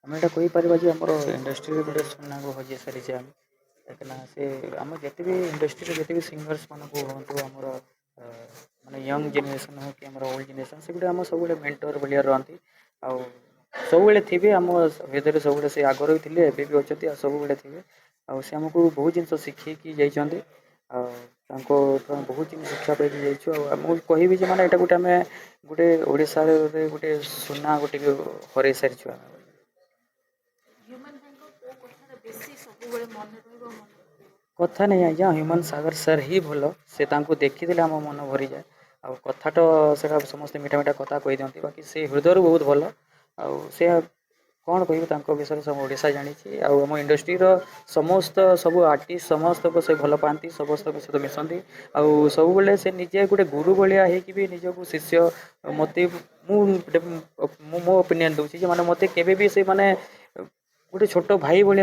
ଆମେ ଏଇଟା କହିପାରିବା ଯେ ଆମର ଇଣ୍ଡଷ୍ଟ୍ରିରେ ଗୋଟେ ସୁନାକୁ ହଜେଇ ସାରିଛେ ଆମେ କାହିଁକିନା ସେ ଆମ ଯେତେ ବି ଇଣ୍ଡଷ୍ଟ୍ରିରେ ଯେତେ ବି ସିଙ୍ଗର୍ସ ମାନଙ୍କୁ ହୁଅନ୍ତୁ ଆମର ମାନେ ୟଙ୍ଗ ଜେନେରେସନ୍ ହଉ କି ଆମର ଓଲ୍ଡ ଜେନେରେସନ୍ ସେଗୁଟେ ଆମ ସବୁବେଳେ ମେଣ୍ଟର ଭଳିଆ ରହନ୍ତି ଆଉ ସବୁବେଳେ ଥିବେ ଆମ ଭିତରେ ସବୁବେଳେ ସେ ଆଗରୁ ବି ଥିଲେ ଏବେ ବି ଅଛନ୍ତି ଆଉ ସବୁବେଳେ ଥିବେ ଆଉ ସେ ଆମକୁ ବହୁତ ଜିନିଷ ଶିଖେଇକି ଯାଇଛନ୍ତି ଆଉ ତାଙ୍କ ବହୁତ ଜିନିଷ ଶିକ୍ଷା ପାଇକି ଯାଇଛୁ ଆଉ ମୁଁ କହିବି ଯେ ମାନେ ଏଇଟା ଗୋଟେ ଆମେ ଗୋଟେ ଓଡ଼ିଶାରେ ଗୋଟେ ସୁନା ଗୋଟେ ହରେଇ ସାରିଛୁ ଆମେ ହ୍ୟୁମାନ ସାଙ୍ଗ କୋଉ କଥାଟା ବେଶୀ ସବୁବେଳେ ମନେ ରହିବ ମନେ ପକେଇବ? କଥା ନାଇଁ ଆଜ୍ଞା ହ୍ୟୁମାନ ସାଗର ସାର୍ ହିଁ ଭଲ ସେ ତାଙ୍କୁ ଦେଖିଦେଲେ ଆମ ମନ ଭରିଯାଏ ଆଉ କଥା ତ ସେଇଟା ସମସ୍ତେ ମିଠା ମିଠା କଥା କହିଦିଅନ୍ତି ବାକି ସେ ହୃଦୟରୁ ବହୁତ ଭଲ ଆଉ ସେ କଣ କହିବି ତାଙ୍କ ବିଷୟରେ ସବୁ ଓଡ଼ିଶା ଜାଣିଛି ଆଉ ଆମ ଇଣ୍ଡଷ୍ଟ୍ରିର ସମସ୍ତ ସବୁ ଆର୍ଟିଷ୍ଟ ସମସ୍ତଙ୍କୁ ସେ ଭଲ ପାଆନ୍ତି ସମସ୍ତଙ୍କ ସହିତ ମିଶନ୍ତି ଆଉ ସବୁବେଳେ ସେ ନିଜେ ଗୋଟେ ଗୁରୁ ଭଳିଆ ହେଇକି ବି ନିଜକୁ ଶିଷ୍ୟ ମୋତେ ମୁଁ ମୋ ଓପିନିଅନ ଦଉଛି ଯେ ମାନେ ମୋତେ କେବେ ବି ସେ ମାନେ ଗୋଟେ ଛୋଟ ଭାଇ ଭଳିଆ